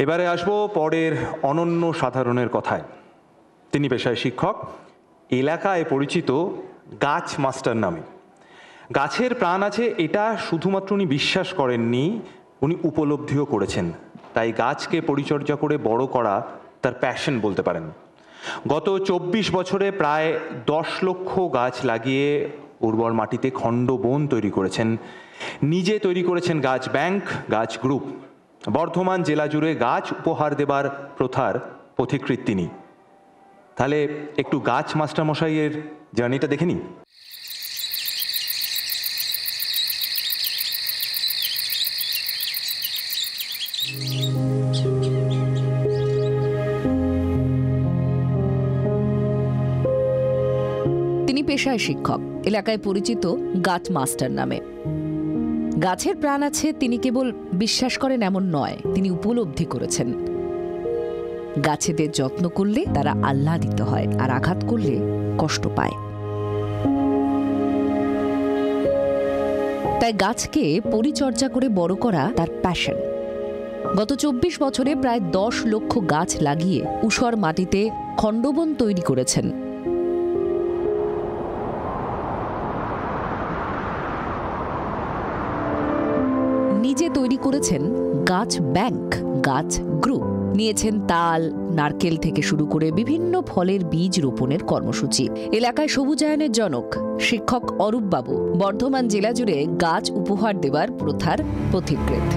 এবারে আসবো পরের অনন্য সাধারণের কথায়। তিনি পেশায় শিক্ষক, এলাকায় পরিচিত গাছ মাস্টার নামে। গাছের প্রাণ আছে এটা শুধুমাত্র উনি বিশ্বাস করেননি, উনি উপলব্ধিও করেছেন। তাই গাছকে পরিচর্যা করে বড় করা তার প্যাশন বলতে পারেন। গত 24 বছরে প্রায় 10 লক্ষ গাছ লাগিয়ে উর্বর মাটিতে খণ্ড বন তৈরি করেছেন। নিজে তৈরি করেছেন গাছ ব্যাংক, গাছ গ্রুপ। বর্ধমান জেলা জুড়ে গাছ উপহার দেবার প্রথার পথিকৃৎ তিনি। তাহলে একটু গাছ মাস্টার মশাইয়ের জার্নিটা দেখে নিই। তিনি পেশায় শিক্ষক, এলাকায় পরিচিত গাছ মাস্টার নামে। গাছের প্রাণ আছে তিনি কেবল বিশ্বাস করেন এমন নয়, তিনি উপলব্ধি করেছেন। গাছেদের যত্ন করলে তারা আহ্লাদিত হয়, আর আঘাত করলে কষ্ট পায়। তাই গাছকে পরিচর্যা করে বড় করা তার প্যাশন। গত 24 বছরে প্রায় 10 লক্ষ গাছ লাগিয়ে ঊষর মাটিতে খণ্ডবন তৈরি করেছেন। নিজে তৈরি করেছেন গাছ ব্যাংক, গাছ গ্রুপ। নিয়েছেন তাল, নারকেল থেকে শুরু করে বিভিন্ন ফলের বীজ রোপণের কর্মসূচি। এলাকায় সবুজায়নের জনক শিক্ষক অরূপ বাবু বর্ধমান জেলা জুড়ে গাছ উপহার দেবার প্রথার পথিকৃৎ।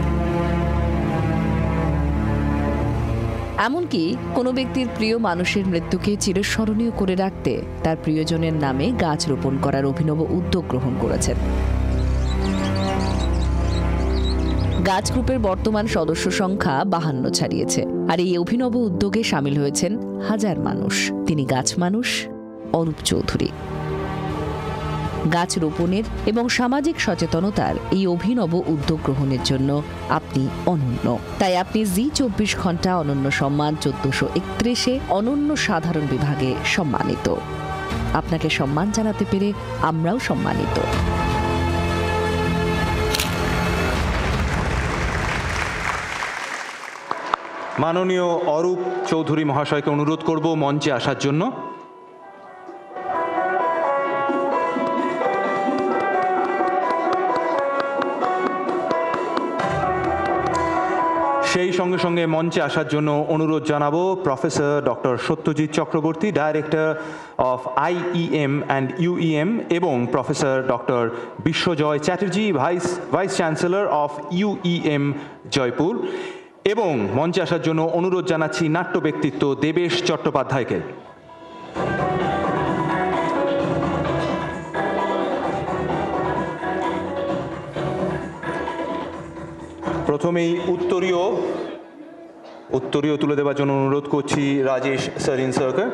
এমনকি কোনো ব্যক্তির প্রিয় মানুষের মৃত্যুকে চিরস্মরণীয় করে রাখতে তার প্রিয়জনের নামে গাছ রোপণ করার অভিনব উদ্যোগ গ্রহণ করেছেন। গাছ গ্রুপের বর্তমান সদস্য সংখ্যা 52 ছাড়িয়েছে, আর এই অভিনব উদ্যোগে সামিল হয়েছেন হাজার মানুষ। তিনি গাছ মানুষ অরূপ চৌধুরী। গাছ রোপণের এবং সামাজিক সচেতনতার এই অভিনব উদ্যোগ গ্রহণের জন্য আপনি অনন্য। তাই আপনি জি 24 ঘন্টা অনন্য সম্মান 1431-এ অনন্য সাধারণ বিভাগে সম্মানিত। আপনাকে সম্মান জানাতে পেরে আমরাও সম্মানিত। মাননীয় অরূপ চৌধুরী মহাশয়কে অনুরোধ করব মঞ্চে আসার জন্য। সেই সঙ্গে সঙ্গে মঞ্চে আসার জন্য অনুরোধ জানাবো professor doctor Satyajit Chakraborty, director of IEM and UEM, এবং professor doctor Biswajoy Chatterjee, vice chancellor of UEM Jaipur. এবং মঞ্চে আসার জন্য অনুরোধ জানাচ্ছি নাট্য ব্যক্তিত্ব দেবেশ চট্টোপাধ্যায়কে। প্রথমেই উত্তরীয় তুলে দেওয়ার জন্য অনুরোধ করছি রাজেশ সরিন স্যারকে।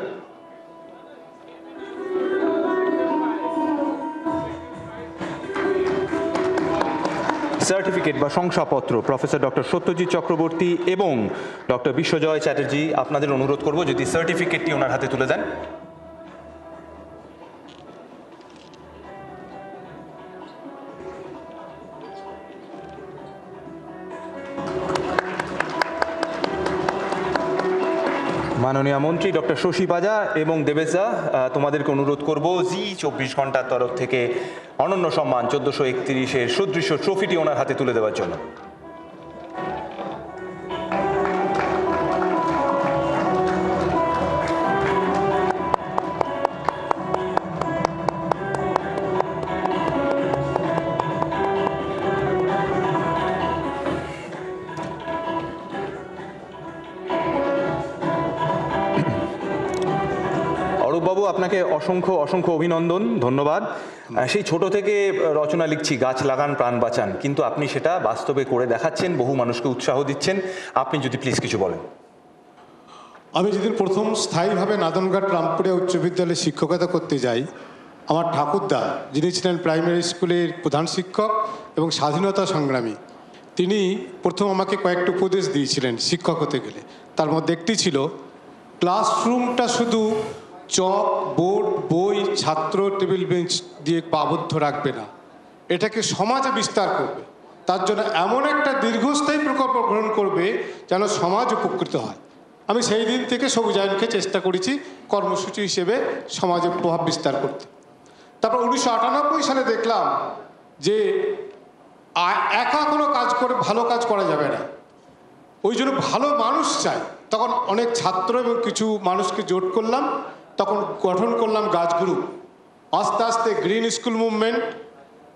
সার্টিফিকেট বা শংসাপত্র প্রফেসর ডক্টর সত্যজিৎ চক্রবর্তী এবং ডক্টর বিশ্বজয় চ্যাটার্জি, আপনাদের অনুরোধ করব যদি সার্টিফিকেটটি ওনার হাতে তুলে দেন। মাননীয় মন্ত্রী ডক্টর শশী পাজা এবং দেবেশদা, তোমাদেরকে অনুরোধ করব জি 24 ঘন্টার তরফ থেকে অনন্য সম্মান 1431-এর সুদৃশ্য ট্রফিটি ওনার হাতে তুলে দেওয়ার জন্য। অরূপবাবু, আপনাকে অসংখ্য অসংখ্য অভিনন্দন, ধন্যবাদ। সেই ছোট থেকে রচনা লিখছি গাছ লাগান প্রাণ বাঁচান, কিন্তু আপনি সেটা বাস্তবে করে দেখাচ্ছেন, বহু মানুষকে উৎসাহ দিচ্ছেন। আপনি যদি প্লিজ কিছু বলেন। আমি যেদিন প্রথম স্থায়ীভাবে নাদনঘাট রামপুরে উচ্চ বিদ্যালয়ে শিক্ষকতা করতে যাই, আমার ঠাকুরদা, যিনি ছিলেন প্রাইমারি স্কুলের প্রধান শিক্ষক এবং স্বাধীনতা সংগ্রামী, তিনি প্রথম আমাকে কয়েকটি উপদেশ দিয়েছিলেন শিক্ষক হতে গেলে। তার মধ্যে একটি ছিল, ক্লাসরুমটা শুধু চক, বোর্ড, বই, ছাত্র, টেবিল বেঞ্চ দিয়ে আবদ্ধ রাখবে না, এটাকে সমাজে বিস্তার করবে। তার জন্য এমন একটা দীর্ঘস্থায়ী প্রকল্প গ্রহণ করবে যেন সমাজ উপকৃত হয়। আমি সেই দিন থেকে সবুজায়নকে চেষ্টা করেছি কর্মসূচি হিসেবে সমাজে প্রভাব বিস্তার করতে। তারপর 1998 সালে দেখলাম যে একা কোনো কাজ করে ভালো কাজ করা যাবে না, ওই জন্য ভালো মানুষ চাই। তখন অনেক ছাত্র এবং কিছু মানুষকে জোট করলাম, তখন গঠন করলাম গাছ গ্রুপ। আস্তে আস্তে গ্রিন স্কুল মুভমেন্ট,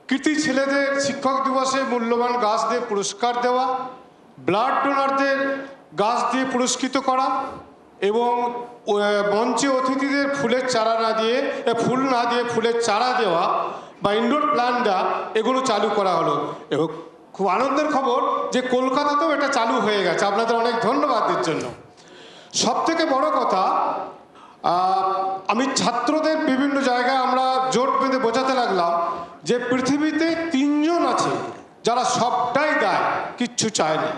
কৃতি ছেলেদের শিক্ষক দিবসে মূল্যবান গাছ দিয়ে পুরস্কার দেওয়া, ব্লাড ডোনারদের গাছ দিয়ে পুরস্কৃত করা এবং মঞ্চে অতিথিদের ফুলের চারা না দিয়ে ফুল না দিয়ে ফুলের চারা দেওয়া বা ইনডোর প্ল্যান্ট দেওয়া, এগুলো চালু করা হলো। এবং খুব আনন্দের খবর যে কলকাতাতেও এটা চালু হয়ে গেছে। আপনাদের অনেক ধন্যবাদের জন্য। সবথেকে বড় কথা, আমি ছাত্রদের বিভিন্ন জায়গায় আমরা জোট বেঁধে বোঝাতে লাগলাম যে পৃথিবীতে 3 জন আছে যারা সবটাই দেয়, কিচ্ছু চায় না।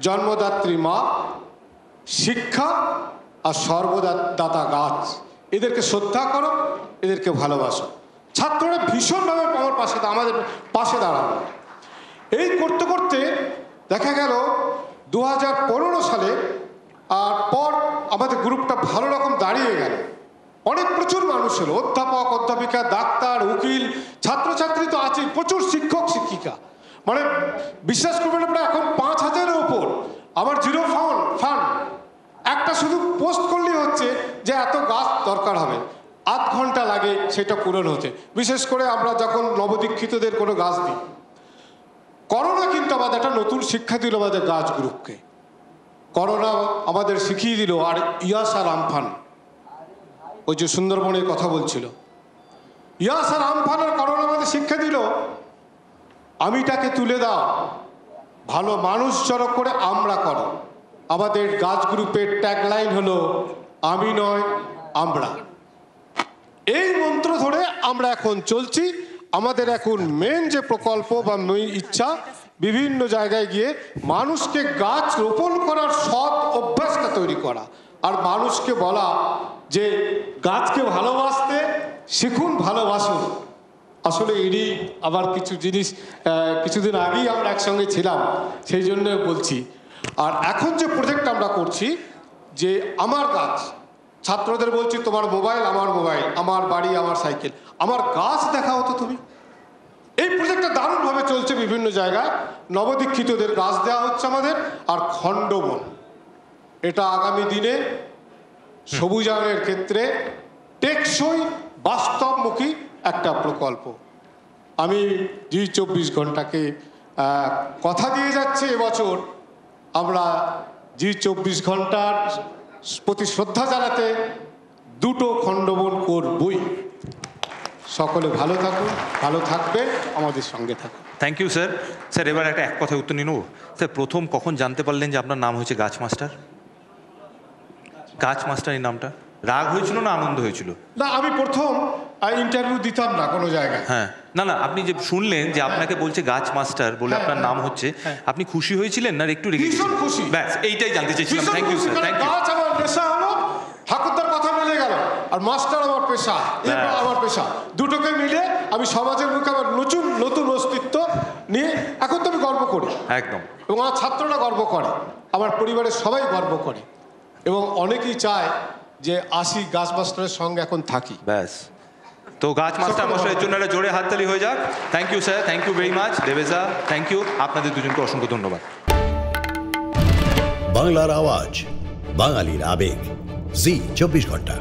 জন্মদাত্রী মা, শিক্ষা আর সর্বদাতা গাছ। এদেরকে শ্রদ্ধা করো, এদেরকে ভালোবাসো। ছাত্ররা ভীষণভাবে আমাদের পাশে দাঁড়ানো। এই করতে করতে দেখা গেল 2015 সালে আর পর আমাদের গ্রুপটা ভালো রকম দাঁড়িয়ে গেল। অনেক প্রচুর মানুষ হলো, অধ্যাপক, অধ্যাপিকা, ডাক্তার, উকিল, ছাত্রছাত্রী তো আছে, প্রচুর শিক্ষক শিক্ষিকা। মানে বিশ্বাস করবেন আপনারা, এখন 5000-এর ওপর। আমার জিরো ফান্ড একটা শুধু পোস্ট করলেই হচ্ছে যে এত গাছ দরকার হবে, আধ ঘন্টা লাগে সেটা পূরণ হতে। বিশেষ করে আমরা যখন নবদীক্ষিতদের কোনো গাছ দিই। করোনা কিন্তু আমাদের একটা নতুন শিক্ষা দিল আমাদের গাছ গ্রুপকে। করোনা আমাদের শিখিয়ে দিল, আর ইয়াস আর আমফান, ওই যে সুন্দরবনের কথা বলছিল, ইয়াস আর আমফান আর করোনা আমাদের শিক্ষা দিল আমিটাকে তুলে দাও, ভালো মানুষ জড়ো করে আমরা করো। আমাদের গাছ গ্রুপের ট্যাগলাইন হলো আমি নয় আমরা। এই মন্ত্র ধরে আমরা এখন চলছি। আমাদের এখন মেন যে প্রকল্প বা মেন ইচ্ছা, বিভিন্ন জায়গায় গিয়ে মানুষকে গাছ রোপণ করার সৎ অভ্যাসটা তৈরি করা, আর মানুষকে বলা যে গাছকে ভালোবাসতে শিখুন, ভালোবাসুন। আসলে এরই আবার কিছু জিনিস কিছুদিন আগেই আমরা একসঙ্গে ছিলাম, সেই জন্য বলছি। আর এখন যে প্রজেক্ট আমরা করছি যে আমার গাছ, ছাত্রদের বলছি তোমার মোবাইল আমার মোবাইল, আমার বাড়ি আমার সাইকেল, আমার গাছ দেখা হতো তুমি। এই প্রজেক্টটা দারুণভাবে চলছে বিভিন্ন জায়গায়। নবদীক্ষিতদের গাছ দেওয়া হচ্ছে আমাদের। আর খণ্ডবন, এটা আগামী দিনে সবুজায়নের ক্ষেত্রে টেকসই বাস্তবমুখী একটা প্রকল্প। আমি জি 24 ঘন্টাকে কথা দিয়ে যাচ্ছি, এবছর আমরা জি 24 ঘন্টার প্রতি শ্রদ্ধা জানাতে 2টো খণ্ডবন করবই। সকলে ভালো থাকুন, ভালো থাকবেন, আমাদের সঙ্গে থাকুন। Thank you sir. স্যার এবার একটা কথায় উত্তর নিয়ে নেব। স্যার প্রথম কখন জানতে পারলেন যে আপনার নাম হয়েছে গাছ মাস্টার? গাছ মাস্টার এই নামটা রাগ হয়েছিল না আনন্দ হয়েছিল? না, আমি প্রথম ইন্টারভিউ দিতাম না কোনো জায়গায়। হ্যাঁ, না আপনি যে শুনলেন যে আপনাকে বলছে গাছ মাস্টার বলে আপনার নাম হচ্ছে, আপনি খুশি হয়েছিলেন না একটু রেগে? ভীষণ খুশি। ব্যাস এইটাই জানতে চাইছিলাম। Thank you sir, thank you. গাছ আমার পেশা হলো, ঠাকুরদার কথা মিলে গেল, আর মাস্টার আমার পেশা, আমার পেশা। দুটোকে মিলে আমি সমাজের মুখে আমার নতুন অস্তিত্ব নিয়ে এখন তো আমি গর্ব করি একদম, এবং আমার ছাত্ররা গর্ব করে, আমার পরিবারের সবাই গর্ব করে, এবং অনেকেই চায় যে আসি গাছ মাস্টারের সঙ্গে এখন থাকি। ব্যাস, তো গাছ মাস্টার মশাইয়ের জন্য একটা জোরে হাততালি হয়ে যাক। Thank you sir, thank you very much. দেবেশা, থ্যাংক ইউ। আপনাদের দুজনকে অসংখ্য ধন্যবাদ। বাংলার আওয়াজ, বাঙালির আবেগ, জি 24 ঘন্টা।